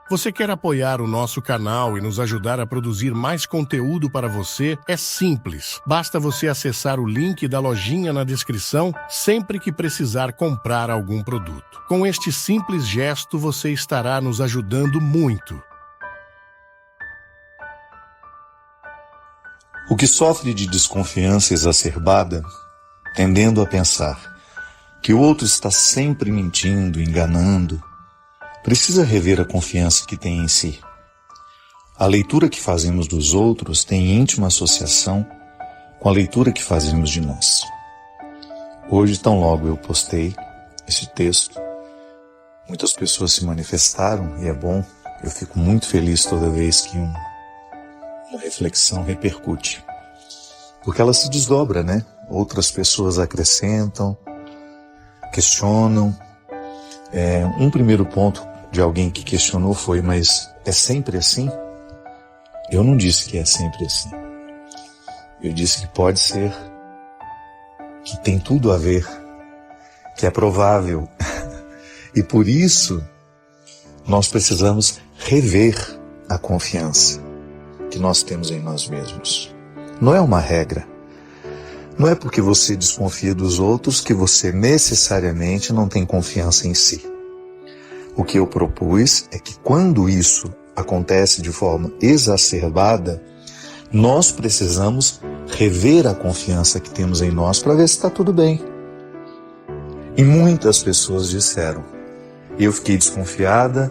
Você quer apoiar o nosso canal e nos ajudar a produzir mais conteúdo para você? É simples. Basta você acessar o link da lojinha na descrição sempre que precisar comprar algum produto. Com este simples gesto, você estará nos ajudando muito. O que sofre de desconfiança exacerbada, tendendo a pensar que o outro está sempre mentindo, enganando, precisa rever a confiança que tem em si. A leitura que fazemos dos outros tem íntima associação com a leitura que fazemos de nós. Hoje, tão logo eu postei esse texto, muitas pessoas se manifestaram e é bom, eu fico muito feliz toda vez que uma reflexão repercute, porque ela se desdobra, né? Outras pessoas acrescentam, questionam. Um primeiro ponto de alguém que questionou foi: mas é sempre assim? Eu não disse que é sempre assim. Eu disse que pode ser, que tem tudo a ver, que é provável. E por isso, nós precisamos rever a confiança que nós temos em nós mesmos. Não é uma regra. Não é porque você desconfia dos outros que você necessariamente não tem confiança em si. O que eu propus é que quando isso acontece de forma exacerbada, nós precisamos rever a confiança que temos em nós para ver se está tudo bem. E muitas pessoas disseram: eu fiquei desconfiada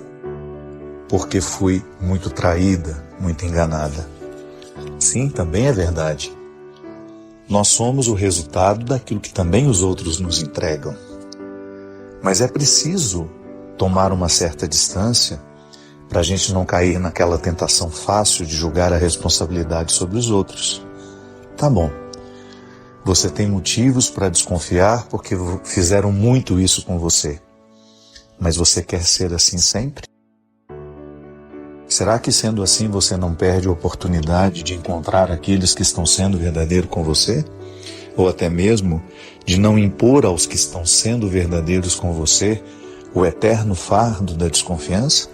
porque fui muito traída, muito enganada. Sim, também é verdade. Nós somos o resultado daquilo que também os outros nos entregam. Mas é preciso tomar uma certa distância para a gente não cair naquela tentação fácil de julgar a responsabilidade sobre os outros. Tá bom, você tem motivos para desconfiar porque fizeram muito isso com você, mas você quer ser assim sempre? Será que sendo assim você não perde a oportunidade de encontrar aqueles que estão sendo verdadeiros com você? Ou até mesmo de não impor aos que estão sendo verdadeiros com você o eterno fardo da desconfiança?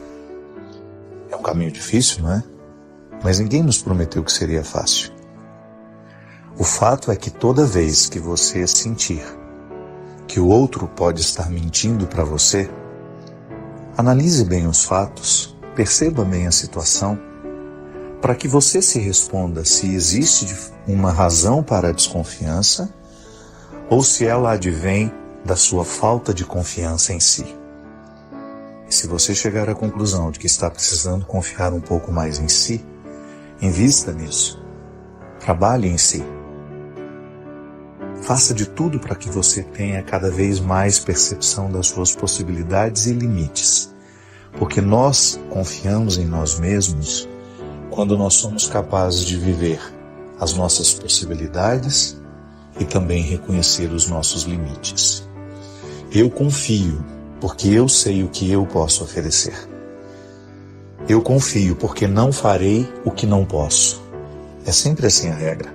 É um caminho difícil, não é? Mas ninguém nos prometeu que seria fácil. O fato é que toda vez que você sentir que o outro pode estar mentindo para você, analise bem os fatos, perceba bem a situação, para que você se responda se existe uma razão para a desconfiança ou se ela advém da sua falta de confiança em si. E se você chegar à conclusão de que está precisando confiar um pouco mais em si, invista nisso. Trabalhe em si. Faça de tudo para que você tenha cada vez mais percepção das suas possibilidades e limites. Porque nós confiamos em nós mesmos quando nós somos capazes de viver as nossas possibilidades e também reconhecer os nossos limites. Eu confio porque eu sei o que eu posso oferecer. Eu confio porque não farei o que não posso. É sempre assim a regra.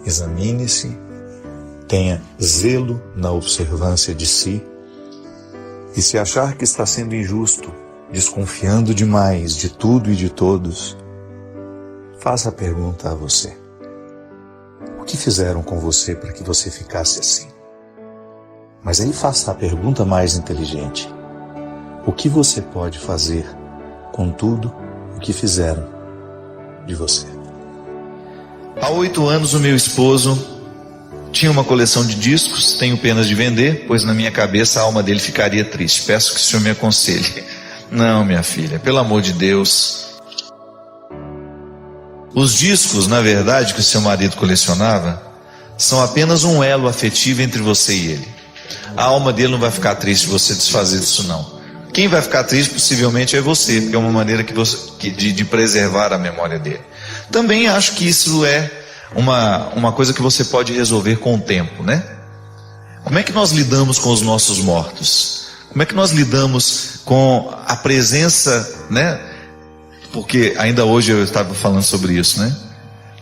Examine-se, tenha zelo na observância de si, e se achar que está sendo injusto, desconfiando demais de tudo e de todos, faça a pergunta a você: o que fizeram com você para que você ficasse assim? Mas aí faça a pergunta mais inteligente: o que você pode fazer com tudo o que fizeram de você? Há 8 anos o meu esposo tinha uma coleção de discos. Tenho penas de vender, pois na minha cabeça a alma dele ficaria triste. Peço que o senhor me aconselhe. Não, minha filha, pelo amor de Deus. Os discos, na verdade, que o seu marido colecionava, são apenas um elo afetivo entre você e ele. A alma dele não vai ficar triste se você desfazer disso, não. Quem vai ficar triste possivelmente é você, porque é uma maneira de preservar a memória dele. Também acho que isso é uma coisa que você pode resolver com o tempo, né? Como é que nós lidamos com os nossos mortos? Como é que nós lidamos com a presença, né? Porque ainda hoje eu estava falando sobre isso, né?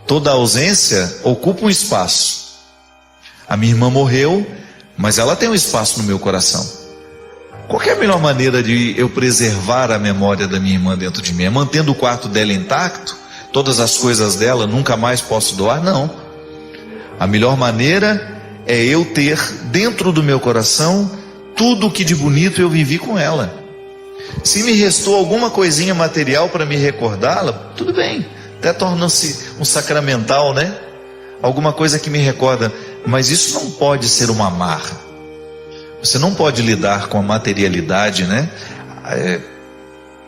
Toda ausência ocupa um espaço. A minha irmã morreu, mas ela tem um espaço no meu coração. Qual que é a melhor maneira de eu preservar a memória da minha irmã dentro de mim? É mantendo o quarto dela intacto? Todas as coisas dela nunca mais posso doar? Não. A melhor maneira é eu ter dentro do meu coração tudo o que de bonito eu vivi com ela. Se me restou alguma coisinha material para me recordá-la, tudo bem, até torna-se um sacramental, né? Alguma coisa que me recorda, mas isso não pode ser uma amarra. Você não pode lidar com a materialidade, né?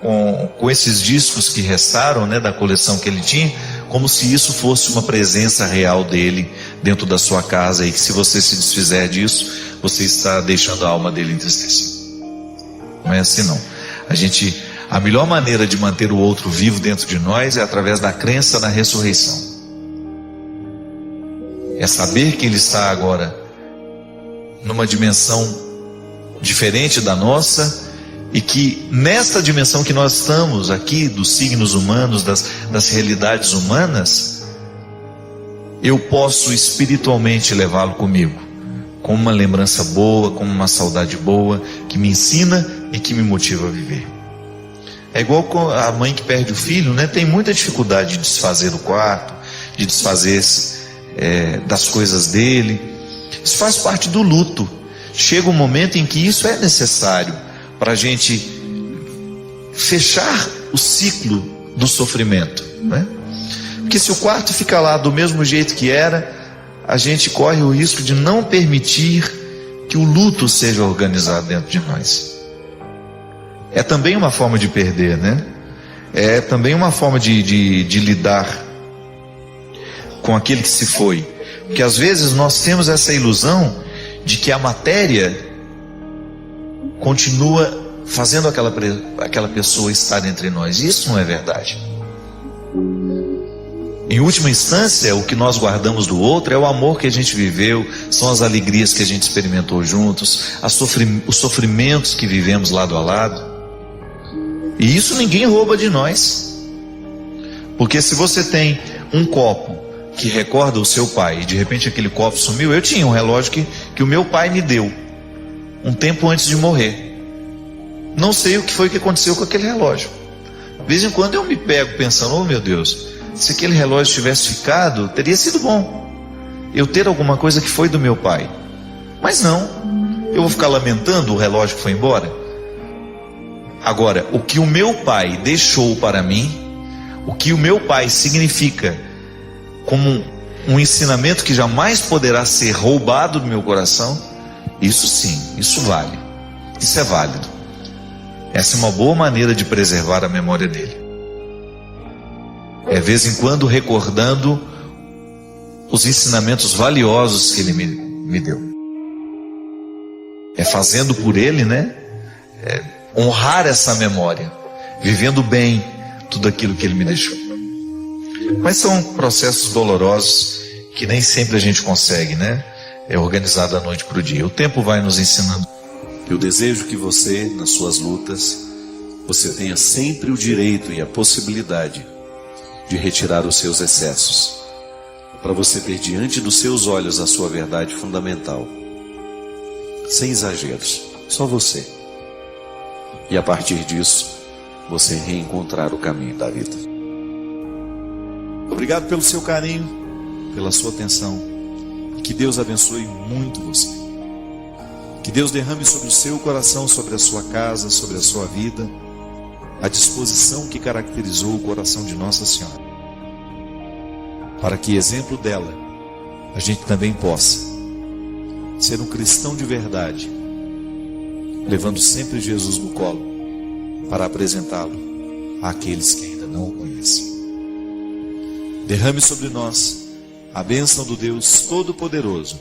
Com esses discos que restaram, né, da coleção que ele tinha, como se isso fosse uma presença real dele dentro da sua casa, e que se você se desfizer disso, você está deixando a alma dele entristecida. Não é assim não. A melhor maneira de manter o outro vivo dentro de nós é através da crença na ressurreição. É saber que ele está agora numa dimensão diferente da nossa, e que nesta dimensão que nós estamos aqui, dos signos humanos, das realidades humanas, eu posso espiritualmente levá-lo comigo, como uma lembrança boa, como uma saudade boa, que me ensina e que me motiva a viver. É igual a mãe que perde o filho, né? Tem muita dificuldade de desfazer o quarto, de desfazer-se das coisas dele. Isso faz parte do luto. Chega um momento em que isso é necessário para a gente fechar o ciclo do sofrimento, né? Porque se o quarto fica lá do mesmo jeito que era, a gente corre o risco de não permitir que o luto seja organizado dentro de nós. É também uma forma de perder, né? É também uma forma de lidar com aquele que se foi. Porque às vezes nós temos essa ilusão de que a matéria continua fazendo aquela pessoa estar entre nós. Isso não é verdade. Em última instância, o que nós guardamos do outro é o amor que a gente viveu, são as alegrias que a gente experimentou juntos, os sofrimentos que vivemos lado a lado. E isso ninguém rouba de nós. Porque se você tem um copo que recorda o seu pai, e de repente aquele copo sumiu. Eu tinha um relógio que o meu pai me deu um tempo antes de morrer. Não sei o que foi que aconteceu com aquele relógio. De vez em quando eu me pego pensando, oh meu Deus, se aquele relógio tivesse ficado, teria sido bom eu ter alguma coisa que foi do meu pai. Mas não, eu vou ficar lamentando o relógio que foi embora. Agora, o que o meu pai deixou para mim, o que o meu pai significa como um ensinamento que jamais poderá ser roubado do meu coração, isso sim, isso vale, isso é válido. Essa é uma boa maneira de preservar a memória dele. É de vez em quando recordando os ensinamentos valiosos que ele me deu. É fazendo por ele, né? Honrar essa memória, vivendo bem tudo aquilo que ele me deixou. Mas são processos dolorosos que nem sempre a gente consegue, né? É organizado da noite para o dia. O tempo vai nos ensinando. Eu desejo que você, nas suas lutas, você tenha sempre o direito e a possibilidade de retirar os seus excessos, para você ter diante dos seus olhos a sua verdade fundamental, sem exageros, só você. E a partir disso, você reencontrar o caminho da vida. Obrigado pelo seu carinho, pela sua atenção. Que Deus abençoe muito você. Que Deus derrame sobre o seu coração, sobre a sua casa, sobre a sua vida, a disposição que caracterizou o coração de Nossa Senhora, para que, exemplo dela, a gente também possa ser um cristão de verdade, levando sempre Jesus no colo, para apresentá-lo àqueles que ainda não o conhecem. Derrame sobre nós a bênção do Deus Todo-Poderoso,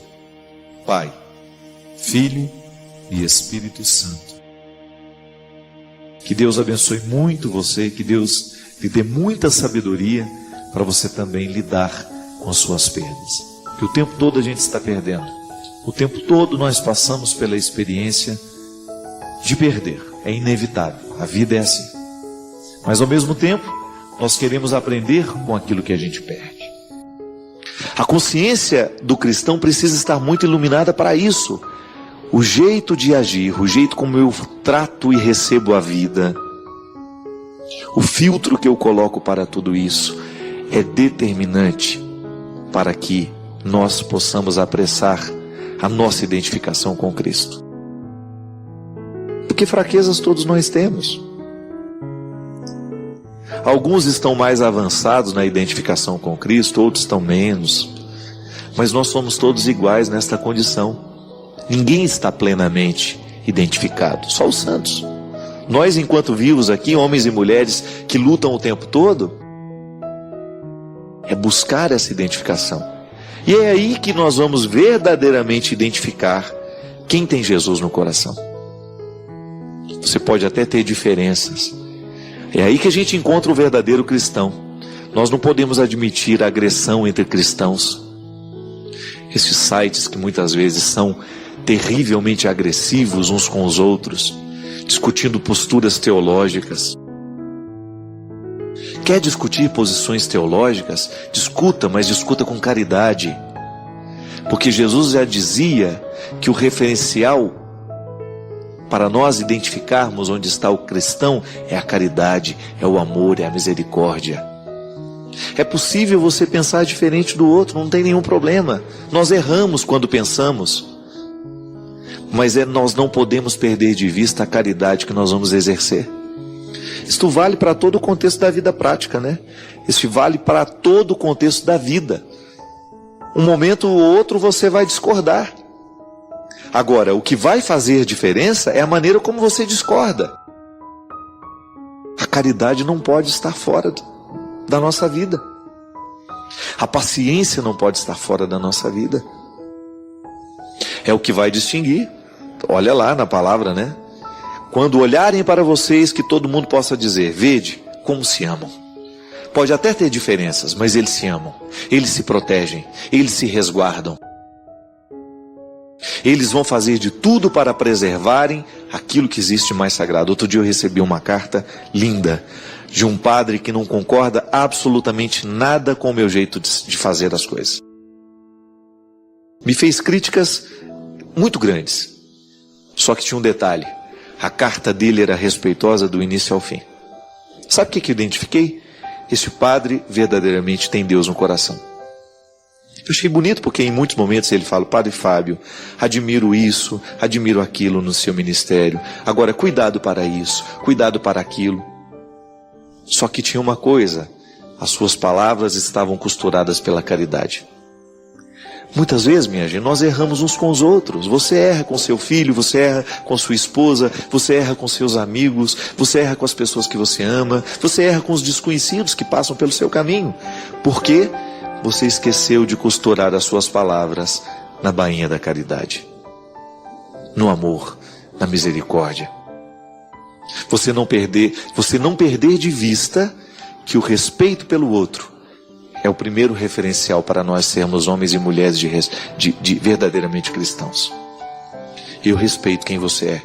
Pai, Filho e Espírito Santo. Que Deus abençoe muito você, que Deus lhe dê muita sabedoria para você também lidar com as suas perdas. Que o tempo todo a gente está perdendo. O tempo todo nós passamos pela experiência de perder. É inevitável, a vida é assim. Mas ao mesmo tempo, nós queremos aprender com aquilo que a gente perde. A consciência do cristão precisa estar muito iluminada para isso. o jeito de agir, o jeito como eu trato e recebo a vida, o filtro que eu coloco para tudo isso é determinante para que nós possamos apressar a nossa identificação com Cristo. Porque fraquezas todos nós temos. Alguns estão mais avançados na identificação com Cristo, outros estão menos. Mas nós somos todos iguais nesta condição. Ninguém está plenamente identificado, só os santos. Nós, enquanto vivos aqui, homens e mulheres que lutam o tempo todo, é buscar essa identificação. E é aí que nós vamos verdadeiramente identificar quem tem Jesus no coração. Você pode até ter diferenças. É aí que a gente encontra o verdadeiro cristão. Nós não podemos admitir agressão entre cristãos. Esses sites que muitas vezes são terrivelmente agressivos uns com os outros, discutindo posturas teológicas. Quer discutir posições teológicas? Discuta, mas discuta com caridade. Porque Jesus já dizia que o referencial para nós identificarmos onde está o cristão é a caridade, é o amor, é a misericórdia. É possível você pensar diferente do outro, não tem nenhum problema. Nós erramos quando pensamos. Mas nós não podemos perder de vista a caridade que nós vamos exercer. Isto vale para todo o contexto da vida prática, né? Isso vale para todo o contexto da vida. Um momento ou outro você vai discordar. Agora, o que vai fazer diferença é a maneira como você discorda. A caridade não pode estar fora da nossa vida. A paciência não pode estar fora da nossa vida. É o que vai distinguir. Olha lá na palavra, né? Quando olharem para vocês, que todo mundo possa dizer: vede como se amam. Pode até ter diferenças, mas eles se amam. Eles se protegem. Eles se resguardam. Eles vão fazer de tudo para preservarem aquilo que existe mais sagrado. Outro dia eu recebi uma carta linda de um padre que não concorda absolutamente nada com o meu jeito de fazer as coisas. Me fez críticas muito grandes. Só que tinha um detalhe. A carta dele era respeitosa do início ao fim. Sabe o que eu identifiquei? Esse padre verdadeiramente tem Deus no coração. Eu achei bonito porque em muitos momentos ele fala: Padre Fábio, admiro isso, admiro aquilo no seu ministério. Agora, cuidado para isso, cuidado para aquilo. Só que tinha uma coisa: as suas palavras estavam costuradas pela caridade. Muitas vezes, minha gente, nós erramos uns com os outros. Você erra com seu filho, você erra com sua esposa, você erra com seus amigos, você erra com as pessoas que você ama, você erra com os desconhecidos que passam pelo seu caminho. Por quê? Você esqueceu de costurar as suas palavras na bainha da caridade, no amor, na misericórdia. Você não perder de vista que o respeito pelo outro é o primeiro referencial para nós sermos homens e mulheres de verdadeiramente cristãos. Eu respeito quem você é,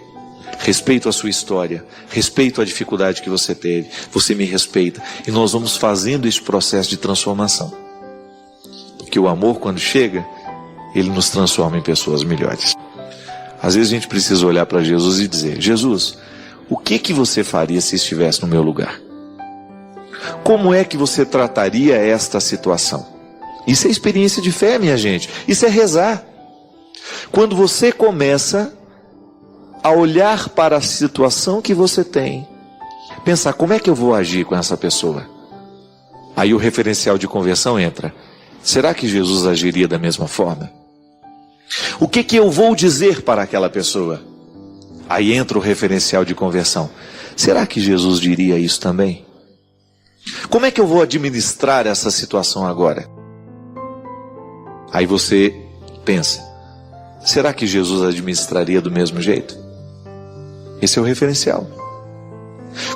respeito a sua história, respeito a dificuldade que você teve, você me respeita, e nós vamos fazendo esse processo de transformação. Porque o amor, quando chega, ele nos transforma em pessoas melhores. Às vezes a gente precisa olhar para Jesus e dizer: Jesus, o que você faria se estivesse no meu lugar? Como é que você trataria esta situação? Isso é experiência de fé, minha gente. Isso é rezar. Quando você começa a olhar para a situação que você tem, pensar: como é que eu vou agir com essa pessoa? Aí o referencial de conversão entra. Será que Jesus agiria da mesma forma? O que eu vou dizer para aquela pessoa? Aí entra o referencial de conversão. Será que Jesus diria isso também? Como é que eu vou administrar essa situação agora? Aí você pensa: será que Jesus administraria do mesmo jeito? Esse é o referencial.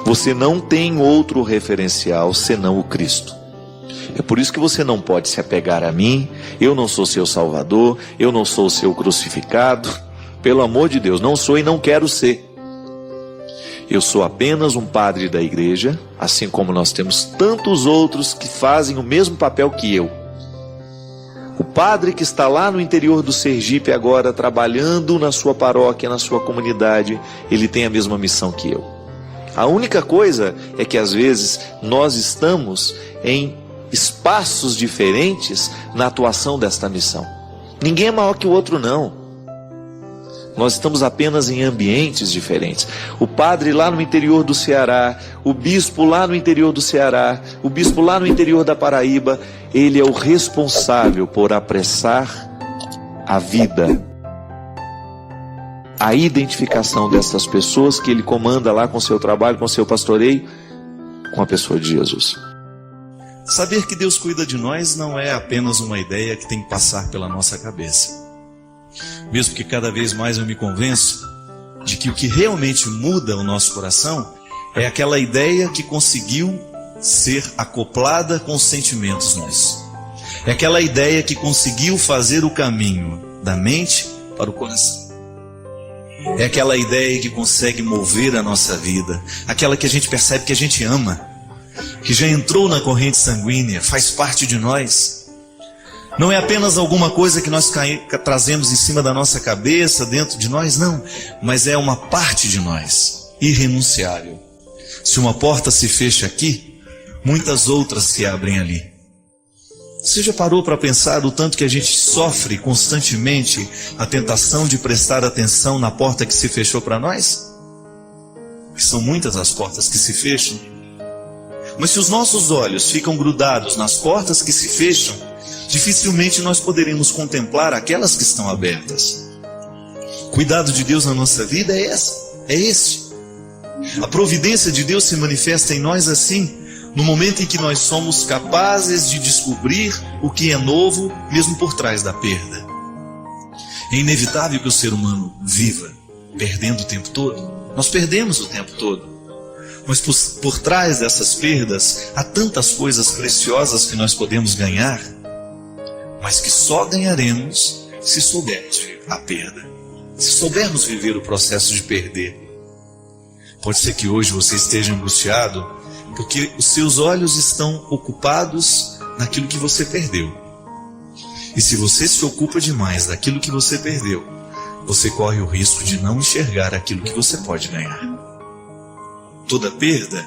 Você não tem outro referencial senão o Cristo. É por isso que você não pode se apegar a mim. Eu não sou seu Salvador, eu não sou seu crucificado. Pelo amor de Deus, não sou e não quero ser. Eu sou apenas um padre da igreja, assim como nós temos tantos outros que fazem o mesmo papel que eu. O padre que está lá no interior do Sergipe agora, trabalhando na sua paróquia, na sua comunidade, ele tem a mesma missão que eu. A única coisa é que às vezes nós estamos em espaços diferentes na atuação desta missão. Ninguém é maior que o outro, não. Nós estamos apenas em ambientes diferentes. O padre lá no interior do Ceará, o bispo lá no interior do Ceará, o bispo lá no interior da Paraíba, ele é o responsável por apressar a vida, a identificação dessas pessoas que ele comanda lá com seu trabalho, com seu pastoreio, com a pessoa de Jesus. Saber que Deus cuida de nós não é apenas uma ideia que tem que passar pela nossa cabeça. Mesmo que cada vez mais eu me convenço de que o que realmente muda o nosso coração é aquela ideia que conseguiu ser acoplada com os sentimentos nossos. É aquela ideia que conseguiu fazer o caminho da mente para o coração. É aquela ideia que consegue mover a nossa vida, aquela que a gente percebe que a gente ama, que já entrou na corrente sanguínea, faz parte de nós. Não é apenas alguma coisa que nós trazemos em cima da nossa cabeça, dentro de nós, não. Mas é uma parte de nós, irrenunciável. Se uma porta se fecha aqui, muitas outras se abrem ali. Você já parou para pensar o tanto que a gente sofre constantemente a tentação de prestar atenção na porta que se fechou para nós? Que são muitas as portas que se fecham. Mas se os nossos olhos ficam grudados nas portas que se fecham, dificilmente nós poderemos contemplar aquelas que estão abertas. O cuidado de Deus na nossa vida é esse. A providência de Deus se manifesta em nós assim, no momento em que nós somos capazes de descobrir o que é novo, mesmo por trás da perda. É inevitável que o ser humano viva perdendo o tempo todo. Nós perdemos o tempo todo. Mas por trás dessas perdas, há tantas coisas preciosas que nós podemos ganhar, mas que só ganharemos se soubermos a perda, se soubermos viver o processo de perder. Pode ser que hoje você esteja angustiado, porque os seus olhos estão ocupados naquilo que você perdeu. E se você se ocupa demais daquilo que você perdeu, você corre o risco de não enxergar aquilo que você pode ganhar. Toda perda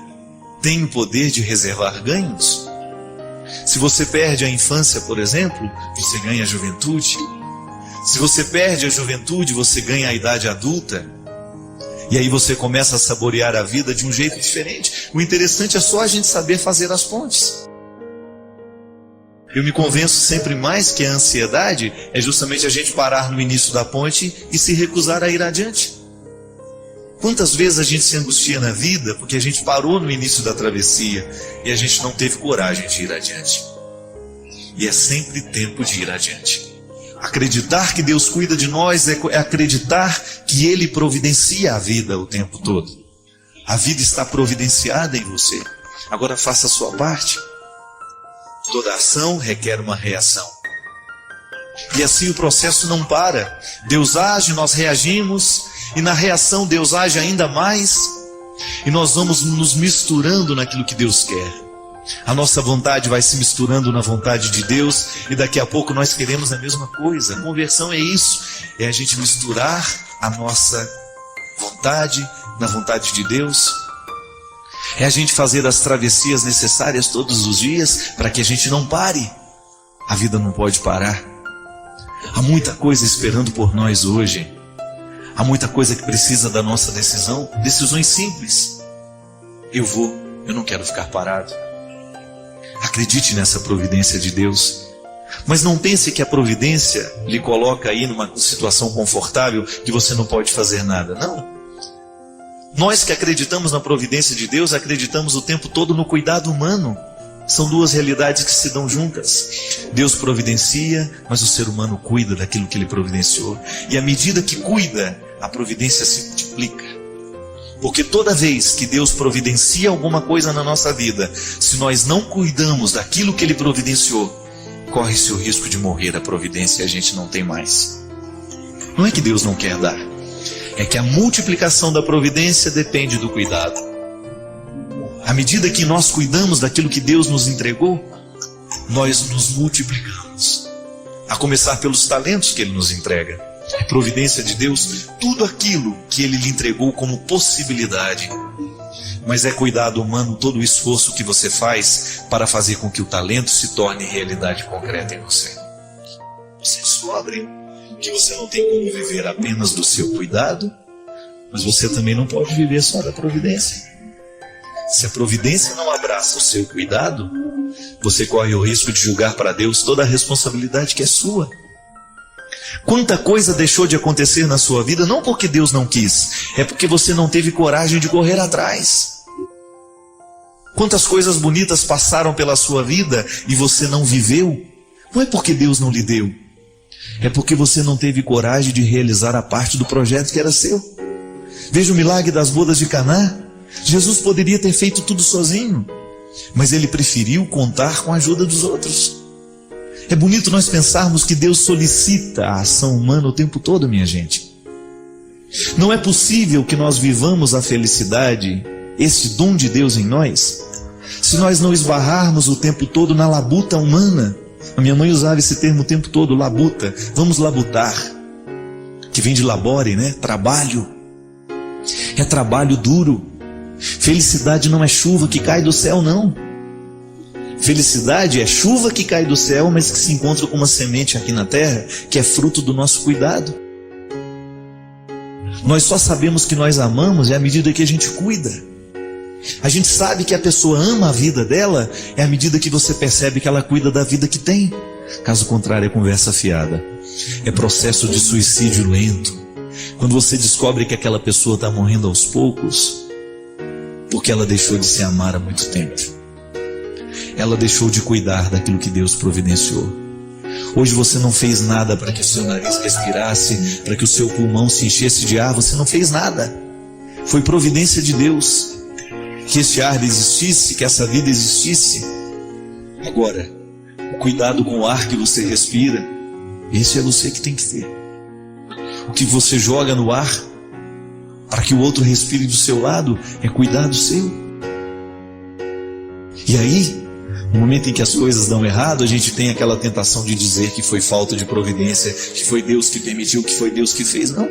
tem o poder de reservar ganhos. Se você perde a infância, por exemplo, você ganha a juventude. Se você perde a juventude, você ganha a idade adulta. E aí você começa a saborear a vida de um jeito diferente. O interessante é só a gente saber fazer as pontes. Eu me convenço sempre mais que a ansiedade é justamente a gente parar no início da ponte e se recusar a ir adiante. Quantas vezes a gente se angustia na vida porque a gente parou no início da travessia e a gente não teve coragem de ir adiante. E é sempre tempo de ir adiante. Acreditar que Deus cuida de nós é acreditar que Ele providencia a vida o tempo todo. A vida está providenciada em você. Agora faça a sua parte. Toda ação requer uma reação. E assim o processo não para. Deus age, nós reagimos, e na reação Deus age ainda mais, e nós vamos nos misturando naquilo que Deus quer. A nossa vontade vai se misturando na vontade de Deus, e daqui a pouco nós queremos a mesma coisa. A conversão é isso, é a gente misturar a nossa vontade na vontade de Deus. É a gente fazer as travessias necessárias todos os dias, para que a gente não pare. A vida não pode parar. Há muita coisa esperando por nós hoje. Há muita coisa que precisa da nossa decisão. Decisões simples. Eu não quero ficar parado. Acredite nessa providência de Deus. Mas não pense que a providência lhe coloca aí numa situação confortável que você não pode fazer nada. Não. Nós que acreditamos na providência de Deus, acreditamos o tempo todo no cuidado humano. São duas realidades que se dão juntas. Deus providencia, mas o ser humano cuida daquilo que Ele providenciou. E à medida que cuida, a providência se multiplica. Porque toda vez que Deus providencia alguma coisa na nossa vida, se nós não cuidamos daquilo que Ele providenciou, corre-se o risco de morrer a providência e a gente não tem mais. Não é que Deus não quer dar, é que a multiplicação da providência depende do cuidado. À medida que nós cuidamos daquilo que Deus nos entregou, nós nos multiplicamos. a começar pelos talentos que Ele nos entrega. É providência de Deus tudo aquilo que Ele lhe entregou como possibilidade. Mas é cuidado humano todo o esforço que você faz para fazer com que o talento se torne realidade concreta em você. Você descobre que você não tem como viver apenas do seu cuidado, mas você também não pode viver só da providência. Se a providência não abraça o seu cuidado, você corre o risco de julgar para Deus toda a responsabilidade que é sua. Quanta coisa deixou de acontecer na sua vida, não porque Deus não quis, é porque você não teve coragem de correr atrás. Quantas coisas bonitas passaram pela sua vida e você não viveu, não é porque Deus não lhe deu, é porque você não teve coragem de realizar a parte do projeto que era seu. Veja o milagre das bodas de Caná. Jesus poderia ter feito tudo sozinho, mas Ele preferiu contar com a ajuda dos outros. É bonito nós pensarmos que Deus solicita a ação humana o tempo todo, minha gente. Não é possível que nós vivamos a felicidade, esse dom de Deus em nós, se nós não esbarrarmos o tempo todo na labuta humana. A minha mãe usava esse termo o tempo todo, labuta. Vamos labutar, que vem de labore, né? Trabalho. É trabalho duro. Felicidade não é chuva que cai do céu, não. Felicidade é chuva que cai do céu, mas que se encontra com uma semente aqui na terra, que é fruto do nosso cuidado. Nós só sabemos que nós amamos à medida que a gente cuida. A gente sabe que a pessoa ama a vida dela à medida que você percebe que ela cuida da vida que tem. Caso contrário, é conversa fiada. É processo de suicídio lento. Quando você descobre que aquela pessoa está morrendo aos poucos, porque ela deixou de se amar há muito tempo. Ela deixou de cuidar daquilo que Deus providenciou. Hoje você não fez nada para que o seu nariz respirasse, para que o seu pulmão se enchesse de ar. Você não fez nada. Foi providência de Deus que esse ar existisse, que essa vida existisse. Agora, o cuidado com o ar que você respira, esse é você que tem que ter. O que você joga no ar para que o outro respire do seu lado é cuidado seu. E aí, no momento em que as coisas dão errado, a gente tem aquela tentação de dizer que foi falta de providência, que foi Deus que permitiu, que foi Deus que fez. Não.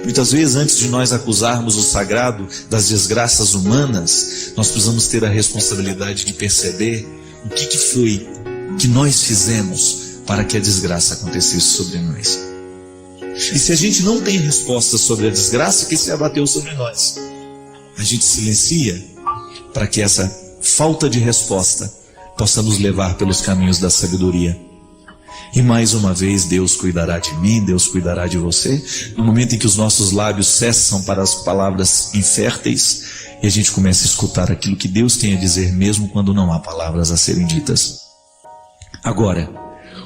Muitas vezes, antes de nós acusarmos o sagrado das desgraças humanas, nós precisamos ter a responsabilidade de perceber o que foi que nós fizemos para que a desgraça acontecesse sobre nós. E se a gente não tem resposta sobre a desgraça que se abateu sobre nós, a gente silencia para que essa falta de resposta possa nos levar pelos caminhos da sabedoria. E mais uma vez, Deus cuidará de mim, Deus cuidará de você, no momento em que os nossos lábios cessam para as palavras inférteis e a gente começa a escutar aquilo que Deus tem a dizer, mesmo quando não há palavras a serem ditas. Agora,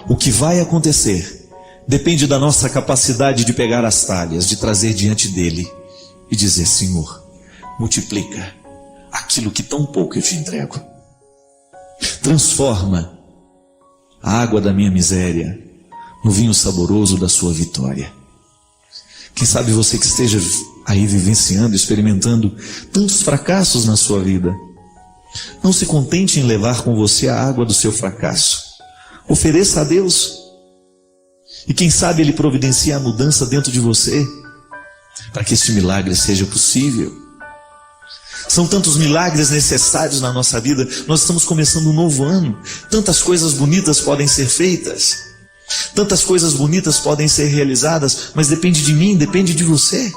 o que vai acontecer depende da nossa capacidade de pegar as talhas, de trazer diante dele e dizer: Senhor, multiplica aquilo que tão pouco eu te entrego. Transforma a água da minha miséria no vinho saboroso da sua vitória. Quem sabe você que esteja aí vivenciando, experimentando tantos fracassos na sua vida, não se contente em levar com você a água do seu fracasso. Ofereça a Deus. E quem sabe Ele providencia a mudança dentro de você, para que este milagre seja possível. São tantos milagres necessários na nossa vida. Nós estamos começando um novo ano. Tantas coisas bonitas podem ser feitas. Tantas coisas bonitas podem ser realizadas. Mas depende de mim, depende de você.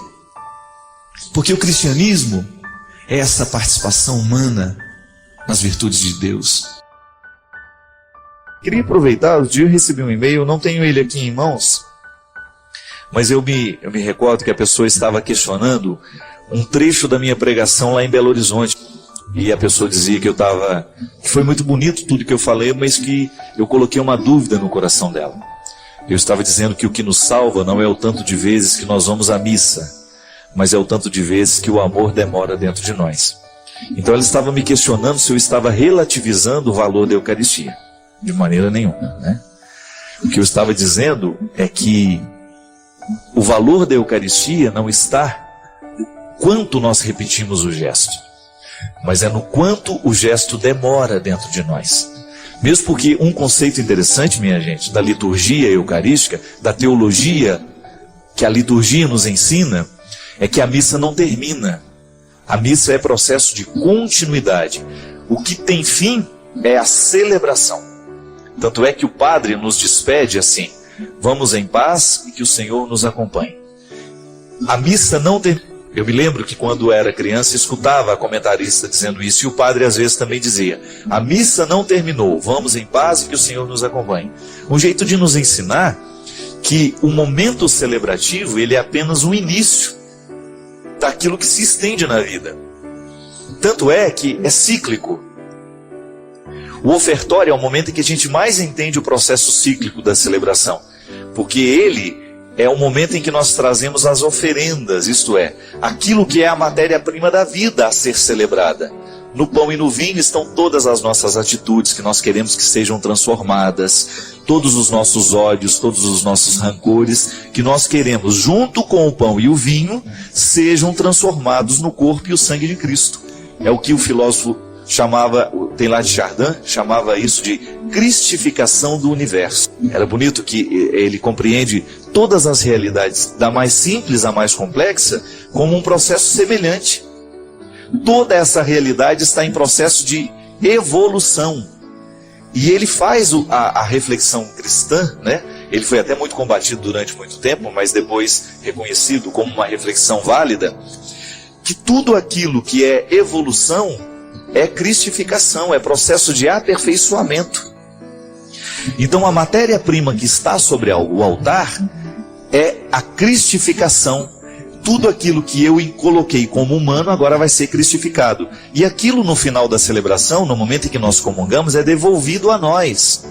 Porque o cristianismo é essa participação humana nas virtudes de Deus. Queria aproveitar, o dia eu recebi um e-mail, não tenho ele aqui em mãos, mas eu me recordo que a pessoa estava questionando um trecho da minha pregação lá em Belo Horizonte. E a pessoa dizia que que foi muito bonito tudo que eu falei, mas que eu coloquei uma dúvida no coração dela. Eu estava dizendo que o que nos salva não é o tanto de vezes que nós vamos à missa, mas é o tanto de vezes que o amor demora dentro de nós. Então ela estava me questionando se eu estava relativizando o valor da Eucaristia. De maneira nenhuma, né? O que eu estava dizendo é que o valor da Eucaristia não está no quanto nós repetimos o gesto, mas é no quanto o gesto demora dentro de nós. Mesmo porque um conceito interessante, minha gente, da liturgia eucarística, da teologia que a liturgia nos ensina, é que a missa não termina. A missa é processo de continuidade. O que tem fim é a celebração. Tanto é que o padre nos despede assim: vamos em paz e que o Senhor nos acompanhe. A missa não termina. Eu me lembro que quando era criança escutava a comentarista dizendo isso, e o padre às vezes também dizia: a missa não terminou, vamos em paz e que o Senhor nos acompanhe. Um jeito de nos ensinar que o momento celebrativo, ele é apenas o início daquilo que se estende na vida. Tanto é que é cíclico. O ofertório é o momento em que a gente mais entende o processo cíclico da celebração, porque ele é o momento em que nós trazemos as oferendas, isto é, aquilo que é a matéria-prima da vida a ser celebrada. No pão e no vinho estão todas as nossas atitudes que nós queremos que sejam transformadas, todos os nossos ódios, todos os nossos rancores, que nós queremos, junto com o pão e o vinho, sejam transformados no corpo e o sangue de Cristo. É o que o filósofo chamava, tem lá de Chardin, chamava isso de cristificação do universo. Era bonito que ele compreende todas as realidades, da mais simples à mais complexa, como um processo semelhante. Toda essa realidade está em processo de evolução. E ele faz a reflexão cristã, né? Ele foi até muito combatido durante muito tempo, mas depois reconhecido como uma reflexão válida, que tudo aquilo que é evolução é cristificação, é processo de aperfeiçoamento. Então a matéria-prima que está sobre o altar é a cristificação. Tudo aquilo que eu coloquei como humano agora vai ser cristificado. E aquilo no final da celebração, no momento em que nós comungamos, é devolvido a nós.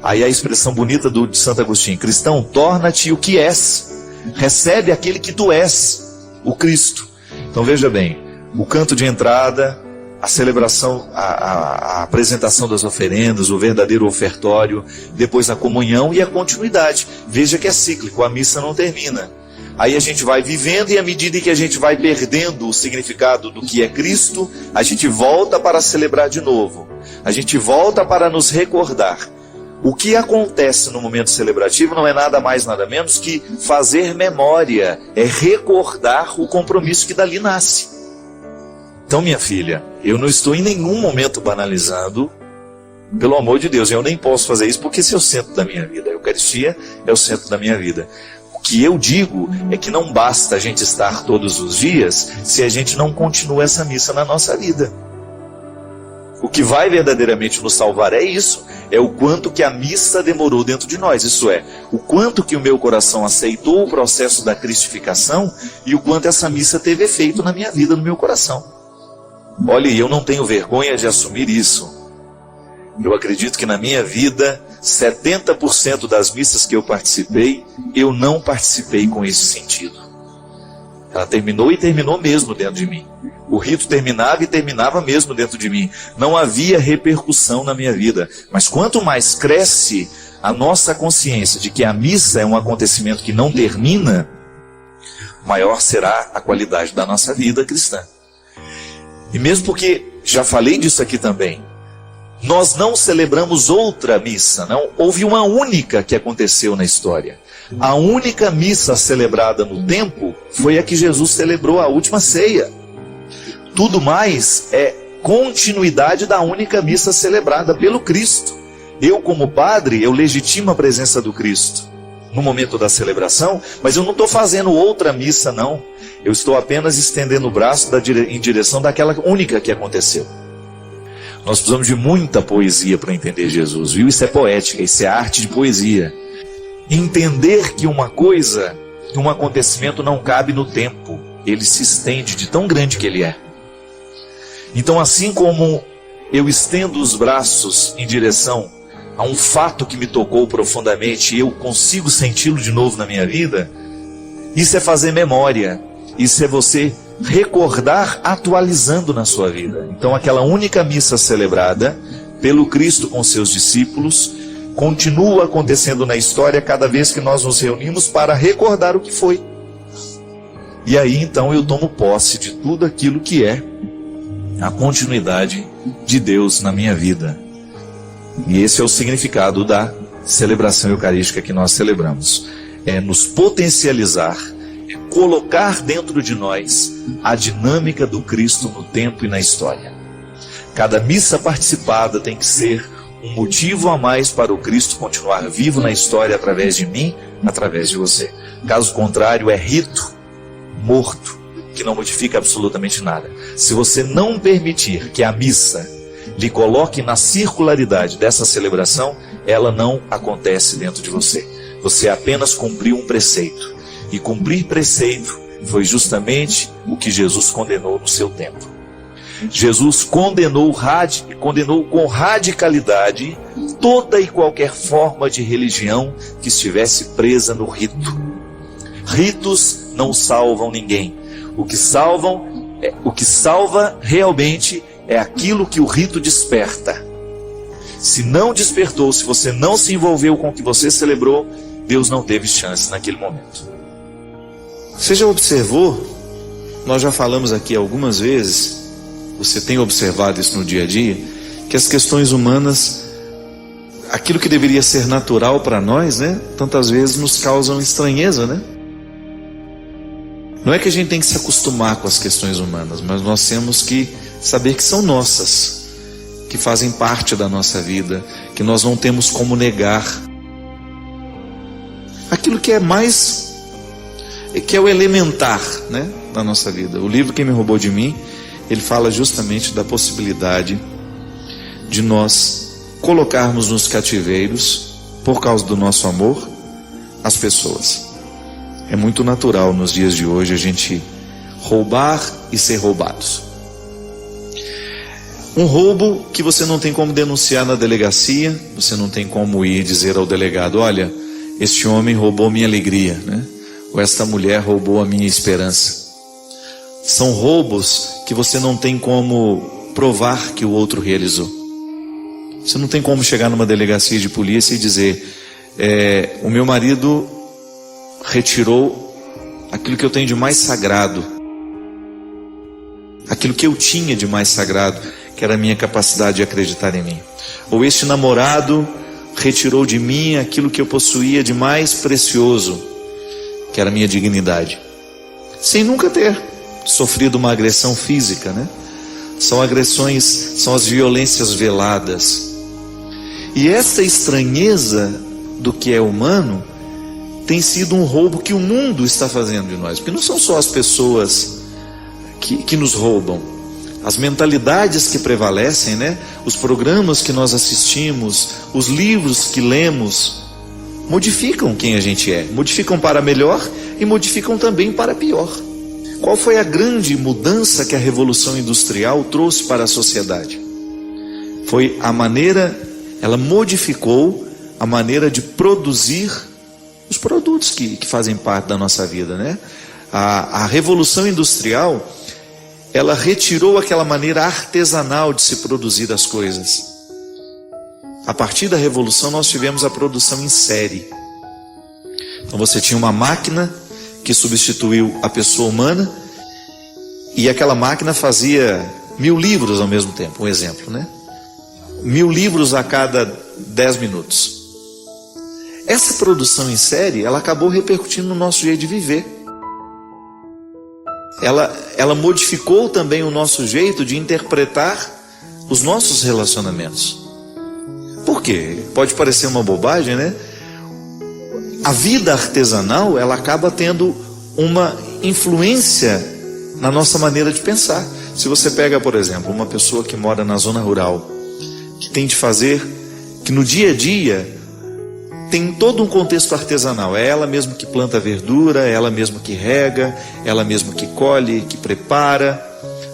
Aí a expressão bonita de Santo Agostinho: cristão, torna-te o que és. Recebe aquele que tu és, o Cristo. Então veja bem, o canto de entrada, a celebração, a apresentação das oferendas, o verdadeiro ofertório, depois a comunhão e a continuidade. Veja que é cíclico, a missa não termina. Aí a gente vai vivendo e à medida que a gente vai perdendo o significado do que é Cristo, a gente volta para celebrar de novo. A gente volta para nos recordar. O que acontece no momento celebrativo não é nada mais, nada menos que fazer memória, é recordar o compromisso que dali nasce. Então, minha filha, eu não estou em nenhum momento banalizando, pelo amor de Deus, eu nem posso fazer isso porque esse é o centro da minha vida. A Eucaristia é o centro da minha vida. O que eu digo é que não basta a gente estar todos os dias se a gente não continua essa missa na nossa vida. O que vai verdadeiramente nos salvar é isso, é o quanto que a missa demorou dentro de nós, isso é, o quanto que o meu coração aceitou o processo da cristificação e o quanto essa missa teve efeito na minha vida, no meu coração. Olha, eu não tenho vergonha de assumir isso. Eu acredito que na minha vida, 70% das missas que eu participei, eu não participei com esse sentido. Ela terminou e terminou mesmo dentro de mim. O rito terminava e terminava mesmo dentro de mim. Não havia repercussão na minha vida. Mas quanto mais cresce a nossa consciência de que a missa é um acontecimento que não termina, maior será a qualidade da nossa vida cristã. E mesmo porque, já falei disso aqui também, nós não celebramos outra missa, não. Houve uma única que aconteceu na história. A única missa celebrada no tempo foi a que Jesus celebrou, a última ceia. Tudo mais é continuidade da única missa celebrada pelo Cristo. Eu, como padre, eu legitimo a presença do Cristo no momento da celebração, mas eu não estou fazendo outra missa, não. Eu estou apenas estendendo o braço em direção daquela única que aconteceu. Nós precisamos de muita poesia para entender Jesus, viu? Isso é poética, isso é arte de poesia. Entender que uma coisa, um acontecimento não cabe no tempo, ele se estende de tão grande que ele é. Então, assim como eu estendo os braços em direção a um fato que me tocou profundamente e eu consigo senti-lo de novo na minha vida, isso é fazer memória, isso é você recordar atualizando na sua vida. Então aquela única missa celebrada pelo Cristo com seus discípulos continua acontecendo na história cada vez que nós nos reunimos para recordar o que foi. E aí então eu tomo posse de tudo aquilo que é a continuidade de Deus na minha vida. E esse é o significado da celebração eucarística que nós celebramos. É nos potencializar, é colocar dentro de nós a dinâmica do Cristo no tempo e na história. Cada missa participada tem que ser um motivo a mais para o Cristo continuar vivo na história através de mim, através de você. Caso contrário, é rito morto, que não modifica absolutamente nada. Se você não permitir que a missa lhe coloque na circularidade dessa celebração, ela não acontece dentro de você. Você apenas cumpriu um preceito. E cumprir preceito foi justamente o que Jesus condenou no seu tempo. Jesus condenou com radicalidade toda e qualquer forma de religião que estivesse presa no rito. Ritos não salvam ninguém. O que salva realmente é aquilo que o rito desperta. Se não despertou, se você não se envolveu com o que você celebrou, Deus não teve chance naquele momento. Você já observou? Nós já falamos aqui algumas vezes, você tem observado isso no dia a dia, que as questões humanas, aquilo que deveria ser natural para nós, né, tantas vezes nos causam estranheza, né? Não é que a gente tem que se acostumar com as questões humanas, mas nós temos que saber que são nossas, que fazem parte da nossa vida, que nós não temos como negar. Aquilo que é mais, que é o elementar, né, da nossa vida. O livro Quem Me Roubou de Mim, ele fala justamente da possibilidade de nós colocarmos nos cativeiros, por causa do nosso amor, as pessoas. É muito natural nos dias de hoje a gente roubar e ser roubados. Um roubo que você não tem como denunciar na delegacia, você não tem como ir dizer ao delegado: olha, este homem roubou minha alegria, né? Ou esta mulher roubou a minha esperança. São roubos que você não tem como provar que o outro realizou. Você não tem como chegar numa delegacia de polícia e dizer: o meu marido retirou aquilo que eu tenho de mais sagrado, aquilo que eu tinha de mais sagrado, que era a minha capacidade de acreditar em mim. Ou este namorado retirou de mim aquilo que eu possuía de mais precioso, que era a minha dignidade, sem nunca ter sofrido uma agressão física, né? São agressões, são as violências veladas. E essa estranheza do que é humano tem sido um roubo que o mundo está fazendo de nós, porque não são só as pessoas que nos roubam. As mentalidades que prevalecem, né? Os programas que nós assistimos, os livros que lemos, modificam quem a gente é. Modificam para melhor e modificam também para pior. Qual foi a grande mudança que a Revolução Industrial trouxe para a sociedade? Foi a maneira, ela modificou a maneira de produzir os produtos que fazem parte da nossa vida, né? A Revolução Industrial, ela retirou aquela maneira artesanal de se produzir as coisas. A partir da Revolução nós tivemos a produção em série. Então você tinha uma máquina que substituiu a pessoa humana, e aquela máquina fazia 1000 livros ao mesmo tempo, um exemplo, né? 1000 livros a cada 10 minutos. Essa produção em série, ela acabou repercutindo no nosso jeito de viver. Ela modificou também o nosso jeito de interpretar os nossos relacionamentos. Por quê? Pode parecer uma bobagem, né? A vida artesanal, ela acaba tendo uma influência na nossa maneira de pensar. Se você pega, por exemplo, uma pessoa que mora na zona rural, que tem de fazer, que no dia a dia tem todo um contexto artesanal. É ela mesma que planta verdura, é ela mesma que rega, é ela mesma que colhe, que prepara.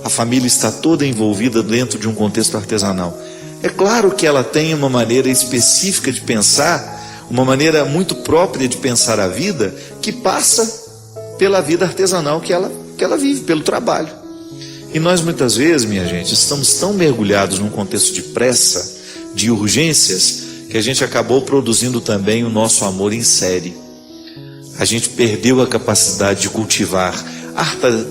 A família está toda envolvida dentro de um contexto artesanal. É claro que ela tem uma maneira específica de pensar, uma maneira muito própria de pensar a vida, que passa pela vida artesanal que ela vive, pelo trabalho. E nós muitas vezes, minha gente, estamos tão mergulhados num contexto de pressa, de urgências, que a gente acabou produzindo também o nosso amor em série. A gente perdeu a capacidade de cultivar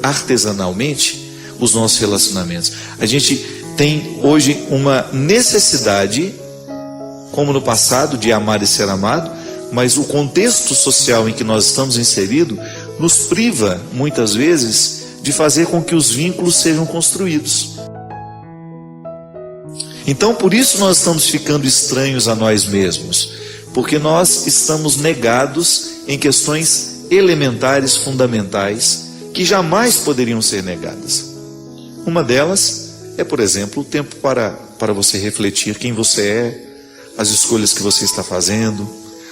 artesanalmente os nossos relacionamentos. A gente tem hoje uma necessidade como no passado, de amar e ser amado, mas o contexto social em que nós estamos inseridos nos priva, muitas vezes, de fazer com que os vínculos sejam construídos. Então, por isso nós estamos ficando estranhos a nós mesmos, porque nós estamos negados em questões elementares, fundamentais, que jamais poderiam ser negadas. Uma delas é, por exemplo, o tempo para você refletir quem você é, as escolhas que você está fazendo,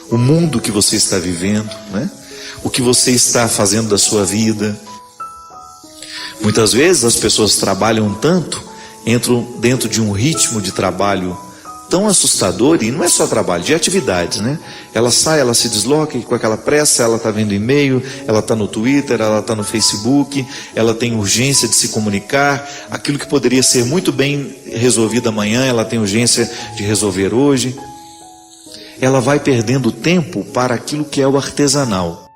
o mundo que você está vivendo, né? O que você está fazendo da sua vida. Muitas vezes as pessoas trabalham tanto, entram dentro de um ritmo de trabalho tão assustador, e não é só trabalho, de atividades, né? Ela sai, ela se desloca e com aquela pressa, ela está vendo e-mail, ela está no Twitter, ela está no Facebook, ela tem urgência de se comunicar, aquilo que poderia ser muito bem resolvido amanhã, ela tem urgência de resolver hoje. Ela vai perdendo tempo para aquilo que é o artesanal.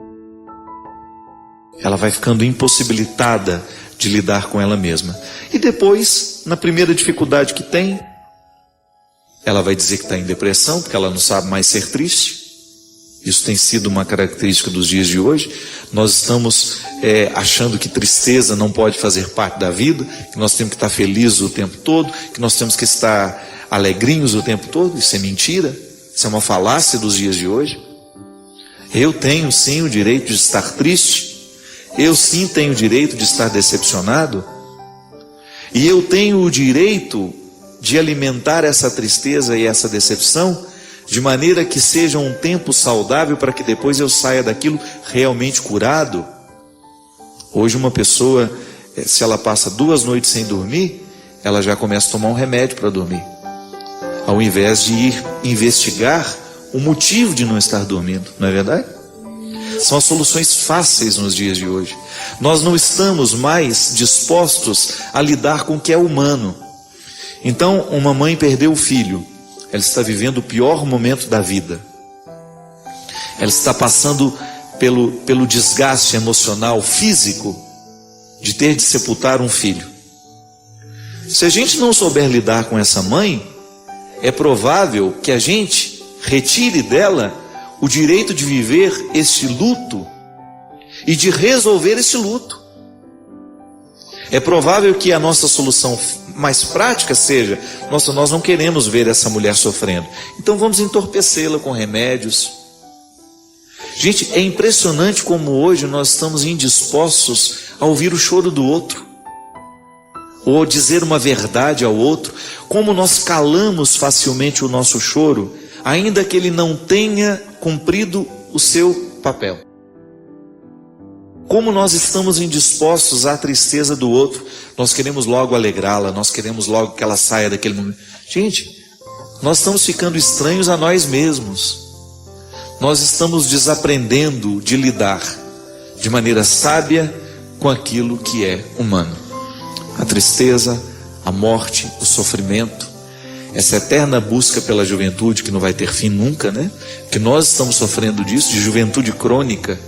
Ela vai ficando impossibilitada de lidar com ela mesma. E depois, na primeira dificuldade que tem, ela vai dizer que está em depressão, porque ela não sabe mais ser triste. Isso tem sido uma característica dos dias de hoje. Nós estamos achando que tristeza não pode fazer parte da vida, que nós temos que estar felizes o tempo todo, que nós temos que estar alegrinhos o tempo todo. Isso é mentira, isso é uma falácia dos dias de hoje. Eu tenho sim o direito de estar triste, eu sim tenho o direito de estar decepcionado, e eu tenho o direito de alimentar essa tristeza e essa decepção de maneira que seja um tempo saudável para que depois eu saia daquilo realmente curado. Hoje uma pessoa, se ela passa 2 noites sem dormir, ela já começa a tomar um remédio para dormir, ao invés de ir investigar o motivo de não estar dormindo, não é verdade? São as soluções fáceis nos dias de hoje. Nós não estamos mais dispostos a lidar com o que é humano. Então, uma mãe perdeu o filho, ela está vivendo o pior momento da vida. Ela está passando pelo desgaste emocional, físico, de ter de sepultar um filho. Se a gente não souber lidar com essa mãe, é provável que a gente retire dela o direito de viver este luto e de resolver esse luto. É provável que a nossa solução mais prática seja: nossa, nós não queremos ver essa mulher sofrendo, então vamos entorpecê-la com remédios. Gente, é impressionante como hoje nós estamos indispostos a ouvir o choro do outro, ou dizer uma verdade ao outro. Como nós calamos facilmente o nosso choro, ainda que ele não tenha cumprido o seu papel. Como nós estamos indispostos à tristeza do outro, nós queremos logo alegrá-la, nós queremos logo que ela saia daquele momento. Gente, nós estamos ficando estranhos a nós mesmos. Nós estamos desaprendendo de lidar de maneira sábia com aquilo que é humano. A tristeza, a morte, o sofrimento, essa eterna busca pela juventude que não vai ter fim nunca, né? Que nós estamos sofrendo disso, de juventude crônica.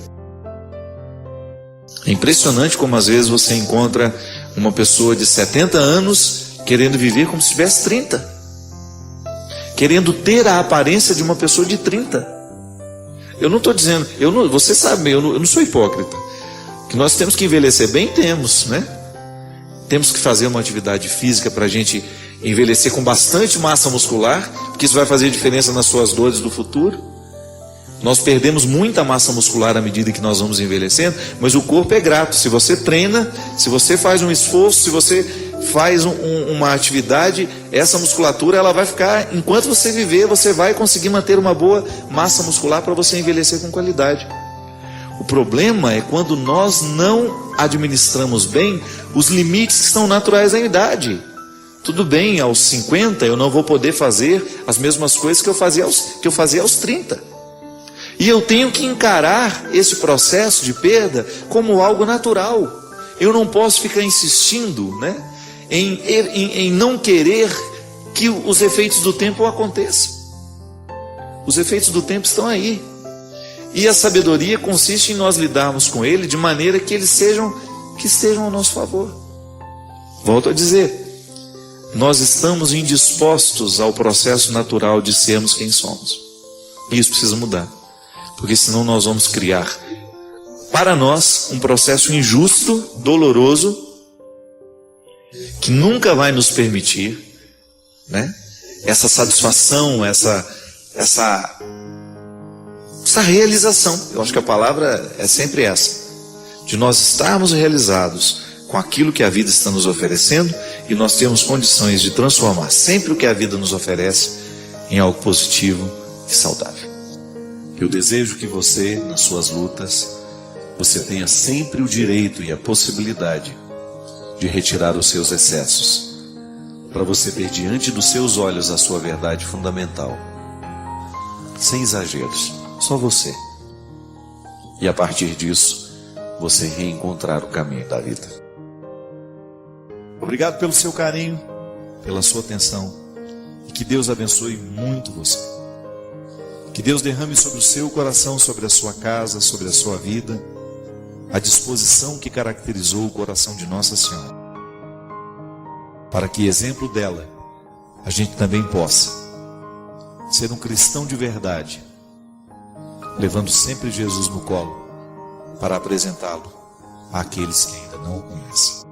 É impressionante como às vezes você encontra uma pessoa de 70 anos querendo viver como se tivesse 30, querendo ter a aparência de uma pessoa de 30. Eu não estou dizendo, você sabe, eu não sou hipócrita, que nós temos que envelhecer bem, temos, né? Temos que fazer uma atividade física para a gente envelhecer com bastante massa muscular, porque isso vai fazer diferença nas suas dores do futuro. Nós perdemos muita massa muscular à medida que nós vamos envelhecendo, mas o corpo é grato. Se você treina, se você faz um esforço, se você faz uma atividade, essa musculatura ela vai ficar, enquanto você viver, você vai conseguir manter uma boa massa muscular para você envelhecer com qualidade. O problema é quando nós não administramos bem os limites que são naturais da idade. Tudo bem, aos 50 eu não vou poder fazer as mesmas coisas que eu fazia aos 30. E eu tenho que encarar esse processo de perda como algo natural. Eu não posso ficar insistindo, né, em não querer que os efeitos do tempo aconteçam. Os efeitos do tempo estão aí. E a sabedoria consiste em nós lidarmos com ele de maneira que eles estejam ao nosso favor. Volto a dizer, nós estamos indispostos ao processo natural de sermos quem somos. E isso precisa mudar, porque senão nós vamos criar para nós um processo injusto, doloroso, que nunca vai nos permitir, né, essa satisfação, essa realização. Eu acho que a palavra é sempre essa, de nós estarmos realizados com aquilo que a vida está nos oferecendo, e nós temos condições de transformar sempre o que a vida nos oferece em algo positivo e saudável. Eu desejo que você, nas suas lutas, você tenha sempre o direito e a possibilidade de retirar os seus excessos, para você ter diante dos seus olhos a sua verdade fundamental, sem exageros, só você. E a partir disso, você reencontrar o caminho da vida. Obrigado pelo seu carinho, pela sua atenção, e que Deus abençoe muito você. Que Deus derrame sobre o seu coração, sobre a sua casa, sobre a sua vida, a disposição que caracterizou o coração de Nossa Senhora, para que, exemplo dela, a gente também possa ser um cristão de verdade, levando sempre Jesus no colo, para apresentá-lo àqueles que ainda não o conhecem.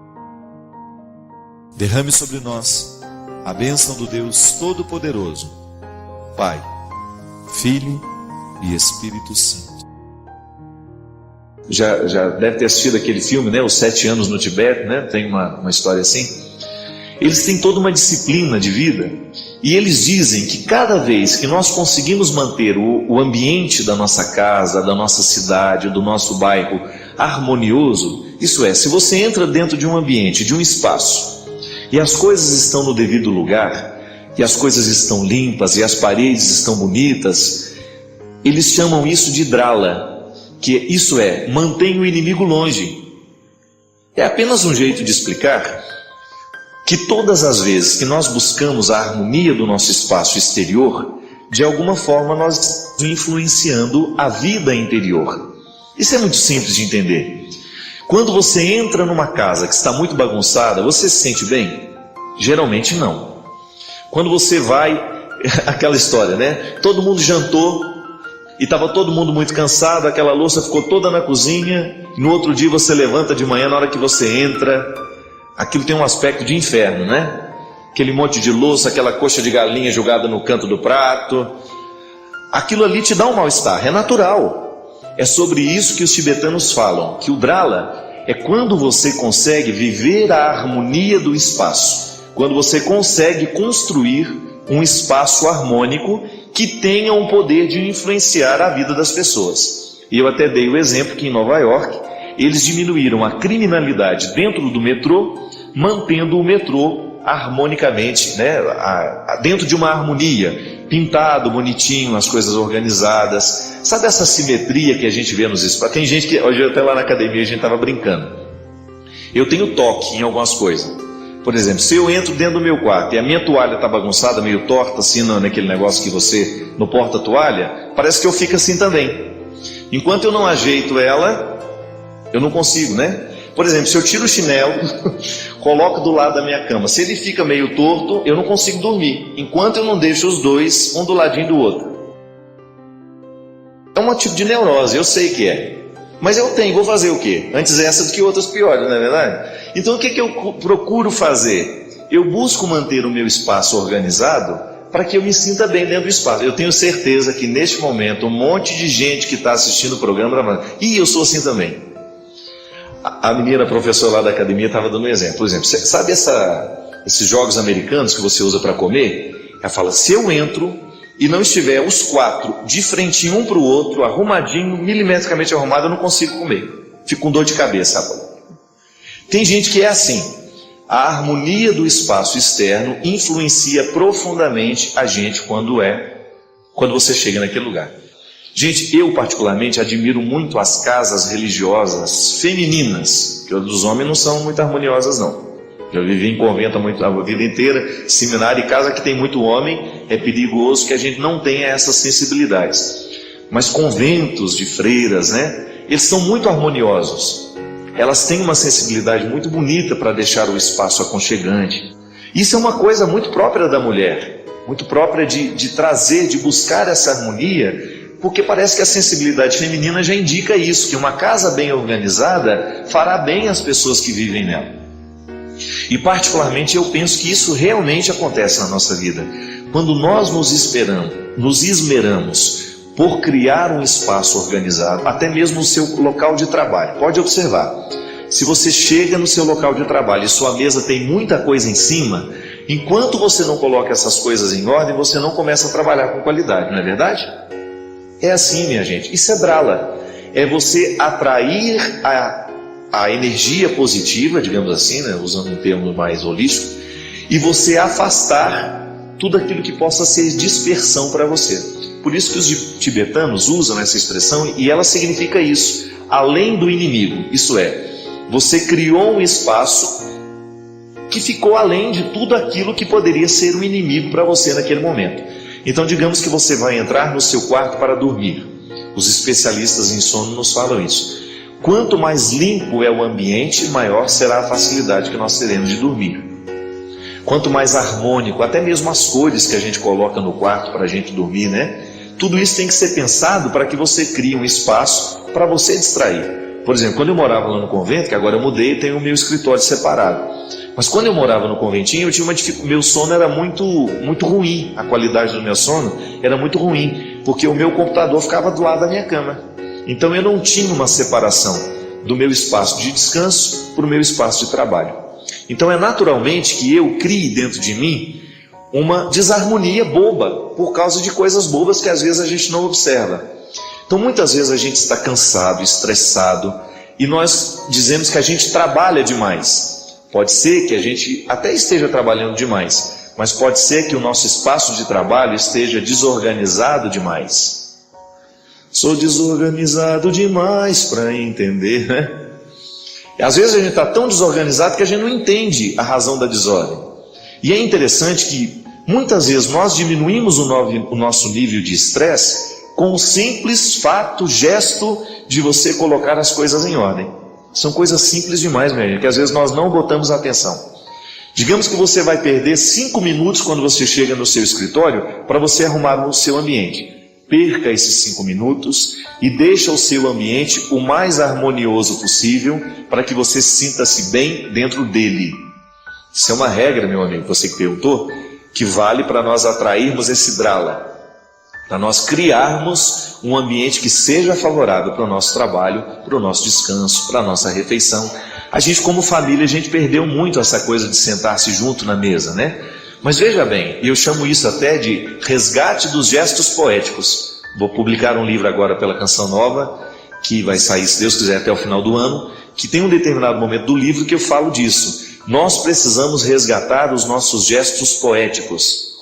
Derrame sobre nós a bênção do Deus Todo-Poderoso, Pai, Filho e Espírito Santo. Já deve ter assistido aquele filme, né? Os 7 anos no Tibete, né? Tem uma história assim. Eles têm toda uma disciplina de vida, e eles dizem que cada vez que nós conseguimos manter o ambiente da nossa casa, da nossa cidade, do nosso bairro harmonioso, isso é, se você entra dentro de um ambiente, de um espaço, e as coisas estão no devido lugar, e as coisas estão limpas, e as paredes estão bonitas, eles chamam isso de drala, que isso é, mantém o inimigo longe. É apenas um jeito de explicar que todas as vezes que nós buscamos a harmonia do nosso espaço exterior, de alguma forma nós estamos influenciando a vida interior. Isso é muito simples de entender. Quando você entra numa casa que está muito bagunçada, você se sente bem? Geralmente não. Quando você vai, aquela história, né? Todo mundo jantou e estava todo mundo muito cansado, aquela louça ficou toda na cozinha, no outro dia você levanta de manhã, na hora que você entra, aquilo tem um aspecto de inferno, né? Aquele monte de louça, aquela coxa de galinha jogada no canto do prato, aquilo ali te dá um mal-estar, é natural. É sobre isso que os tibetanos falam, que o drala é quando você consegue viver a harmonia do espaço, quando você consegue construir um espaço harmônico que tenha um poder de influenciar a vida das pessoas. E eu até dei o exemplo que em Nova York, eles diminuíram a criminalidade dentro do metrô, mantendo o metrô harmonicamente, né, dentro de uma harmonia, pintado, bonitinho, as coisas organizadas. Sabe essa simetria que a gente vê nos espaços? Tem gente que, hoje até lá na academia a gente estava brincando. Eu tenho toque em algumas coisas. Por exemplo, se eu entro dentro do meu quarto e a minha toalha está bagunçada, meio torta, assim, naquele negócio que você, no porta-toalha, parece que eu fico assim também. Enquanto eu não ajeito ela, eu não consigo, né? Por exemplo, se eu tiro o chinelo, coloco do lado da minha cama, se ele fica meio torto, eu não consigo dormir, enquanto eu não deixo os dois, um do ladinho do outro. É um tipo de neurose, eu sei que é. Mas eu tenho, vou fazer o quê? Antes essa do que outras piores, não é verdade? Então o que eu procuro fazer? Eu busco manter o meu espaço organizado para que eu me sinta bem dentro do espaço. Eu tenho certeza que neste momento um monte de gente que está assistindo o programa, e eu sou assim também. A menina professora lá da academia estava dando um exemplo. Por exemplo, sabe esses jogos americanos que você usa para comer? Ela fala, se eu entro e não estiver os 4 de frente um para o outro, arrumadinho, milimetricamente arrumado, eu não consigo comer. Fico com dor de cabeça. Sabe? Tem gente que é assim. A harmonia do espaço externo influencia profundamente a gente quando você chega naquele lugar. Gente, eu particularmente admiro muito as casas religiosas femininas, que as dos homens não são muito harmoniosas não. Eu vivi em convento a vida inteira, seminário e casa que tem muito homem, é perigoso que a gente não tenha essas sensibilidades. Mas conventos de freiras, né? Eles são muito harmoniosos. Elas têm uma sensibilidade muito bonita para deixar o espaço aconchegante. Isso é uma coisa muito própria da mulher, muito própria de trazer, de buscar essa harmonia, porque parece que a sensibilidade feminina já indica isso, que uma casa bem organizada fará bem às pessoas que vivem nela. E particularmente eu penso que isso realmente acontece na nossa vida. Quando nós nos esmeramos por criar um espaço organizado, até mesmo o seu local de trabalho. Pode observar, se você chega no seu local de trabalho e sua mesa tem muita coisa em cima, enquanto você não coloca essas coisas em ordem, você não começa a trabalhar com qualidade, não é verdade? É assim, minha gente, isso é drala, é você atrair a energia positiva, digamos assim, né, usando um termo mais holístico, e você afastar tudo aquilo que possa ser dispersão para você. Por isso que os tibetanos usam essa expressão, e ela significa isso, além do inimigo, isso é, você criou um espaço que ficou além de tudo aquilo que poderia ser um inimigo para você naquele momento. Então digamos que você vai entrar no seu quarto para dormir. Os especialistas em sono nos falam isso. Quanto mais limpo é o ambiente, maior será a facilidade que nós teremos de dormir. Quanto mais harmônico, até mesmo as cores que a gente coloca no quarto para a gente dormir, né? Tudo isso tem que ser pensado para que você crie um espaço para você distrair. Por exemplo, quando eu morava lá no convento, que agora eu mudei e tenho o meu escritório separado. Mas quando eu morava no conventinho, eu tinha uma dificuldade, meu sono era muito ruim, a qualidade do meu sono era muito ruim, porque o meu computador ficava do lado da minha cama. Então eu não tinha uma separação do meu espaço de descanso para o meu espaço de trabalho. Então é naturalmente que eu crie dentro de mim uma desarmonia boba, por causa de coisas bobas que às vezes a gente não observa. Então muitas vezes a gente está cansado, estressado, e nós dizemos que a gente trabalha demais. Pode ser que a gente até esteja trabalhando demais, mas pode ser que o nosso espaço de trabalho esteja desorganizado demais. Sou desorganizado demais para entender, né? E às vezes a gente está tão desorganizado que a gente não entende a razão da desordem. E é interessante que muitas vezes nós diminuímos o nosso nível de estresse com o simples fato, gesto de você colocar as coisas em ordem. São coisas simples demais, minha gente, que às vezes nós não botamos atenção. Digamos que você vai perder 5 minutos quando você chega no seu escritório para você arrumar o seu ambiente. Perca esses 5 minutos e deixa o seu ambiente o mais harmonioso possível para que você sinta-se bem dentro dele. Isso é uma regra, meu amigo, você que perguntou, que vale para nós atrairmos esse drala, para nós criarmos um ambiente que seja favorável para o nosso trabalho, para o nosso descanso, para a nossa refeição. A gente, como família, a gente perdeu muito essa coisa de sentar-se junto na mesa, né? Mas veja bem, eu chamo isso até de resgate dos gestos poéticos. Vou publicar um livro agora pela Canção Nova, que vai sair, se Deus quiser, até o final do ano, que tem um determinado momento do livro que eu falo disso. Nós precisamos resgatar os nossos gestos poéticos.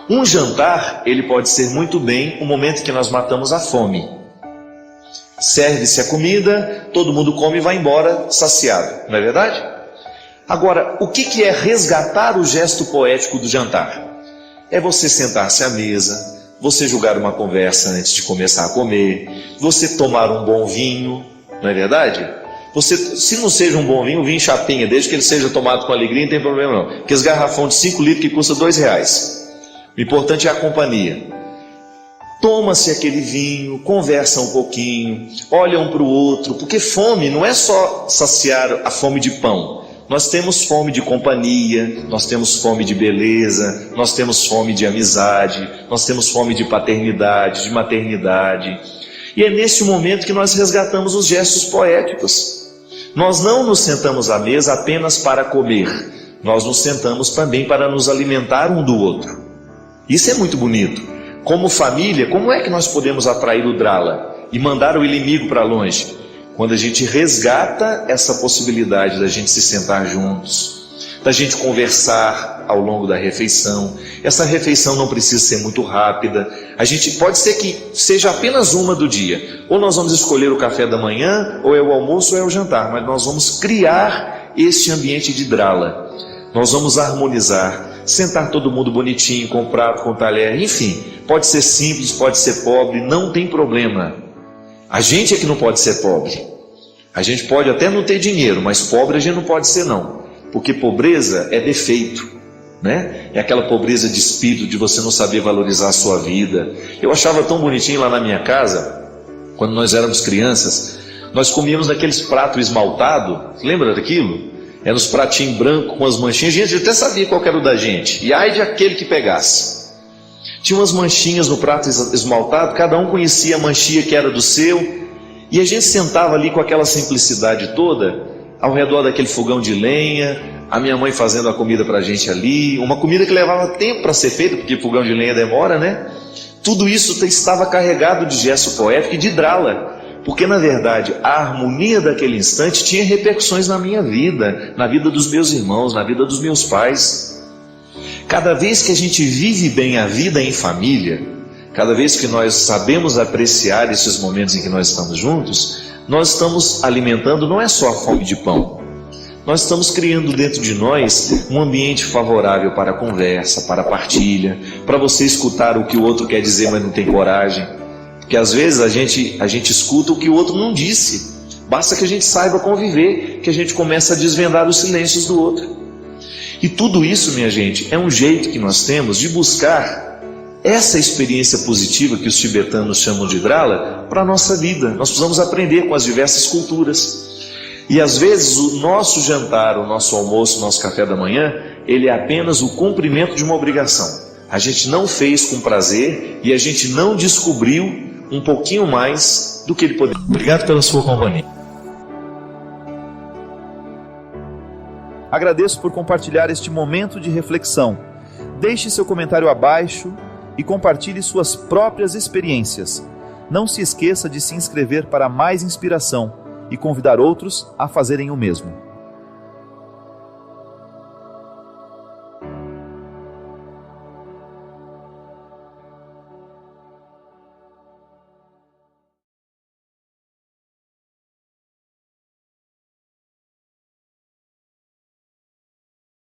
Um jantar, ele pode ser muito bem o momento que nós matamos a fome. Serve-se a comida, todo mundo come e vai embora saciado, não é verdade? Agora, o que é resgatar o gesto poético do jantar? É você sentar-se à mesa, você jogar uma conversa antes de começar a comer, você tomar um bom vinho, não é verdade? Você, se não seja um bom vinho, vinho chapinha, desde que ele seja tomado com alegria, não tem problema não. Aqueles garrafão de 5 litros que custa R$2. O importante é a companhia. Toma-se aquele vinho, conversa um pouquinho, olha um para o outro, porque fome não é só saciar a fome de pão. Nós temos fome de companhia, nós temos fome de beleza, nós temos fome de amizade, nós temos fome de paternidade, de maternidade. E é nesse momento que nós resgatamos os gestos poéticos. Nós não nos sentamos à mesa apenas para comer, nós nos sentamos também para nos alimentar um do outro. Isso é muito bonito. Como família, como é que nós podemos atrair o drala e mandar o inimigo para longe? Quando a gente resgata essa possibilidade da gente se sentar juntos, da gente conversar ao longo da refeição. Essa refeição não precisa ser muito rápida. A gente pode ser que seja apenas uma do dia. Ou nós vamos escolher o café da manhã, ou é o almoço, ou é o jantar. Mas nós vamos criar este ambiente de drala. Nós vamos harmonizar, sentar todo mundo bonitinho, com prato, com talher, enfim. Pode ser simples, pode ser pobre, não tem problema. A gente é que não pode ser pobre. A gente pode até não ter dinheiro, mas pobre a gente não pode ser não. Porque pobreza é defeito. né? É aquela pobreza de espírito de você não saber valorizar a sua vida. Eu achava tão bonitinho lá na minha casa, quando nós éramos crianças, nós comíamos naqueles pratos esmaltados, lembra daquilo? Eram os pratinhos brancos com as manchinhas, a gente até sabia qual era o da gente, e ai de aquele que pegasse. Tinha umas manchinhas no prato esmaltado, cada um conhecia a manchinha que era do seu, e a gente sentava ali com aquela simplicidade toda, ao redor daquele fogão de lenha, a minha mãe fazendo a comida pra gente ali, uma comida que levava tempo para ser feita, porque fogão de lenha demora, né? Tudo isso estava carregado de gesto poético e de drala, porque na verdade a harmonia daquele instante tinha repercussões na minha vida, na vida dos meus irmãos, na vida dos meus pais. Cada vez que a gente vive bem a vida em família, cada vez que nós sabemos apreciar esses momentos em que nós estamos juntos, nós estamos alimentando não é só a fome de pão, nós estamos criando dentro de nós um ambiente favorável para a conversa, para a partilha, para você escutar o que o outro quer dizer, mas não tem coragem. Porque às vezes a gente escuta o que o outro não disse. Basta que a gente saiba conviver, que a gente começa a desvendar os silêncios do outro. E tudo isso, minha gente, é um jeito que nós temos de buscar essa experiência positiva que os tibetanos chamam de drala para a nossa vida. Nós precisamos aprender com as diversas culturas. E às vezes o nosso jantar, o nosso almoço, o nosso café da manhã, ele é apenas o cumprimento de uma obrigação. A gente não fez com prazer e a gente não descobriu um pouquinho mais do que ele poderia. Obrigado pela sua companhia. Agradeço por compartilhar este momento de reflexão. Deixe seu comentário abaixo e compartilhe suas próprias experiências. Não se esqueça de se inscrever para mais inspiração e convidar outros a fazerem o mesmo.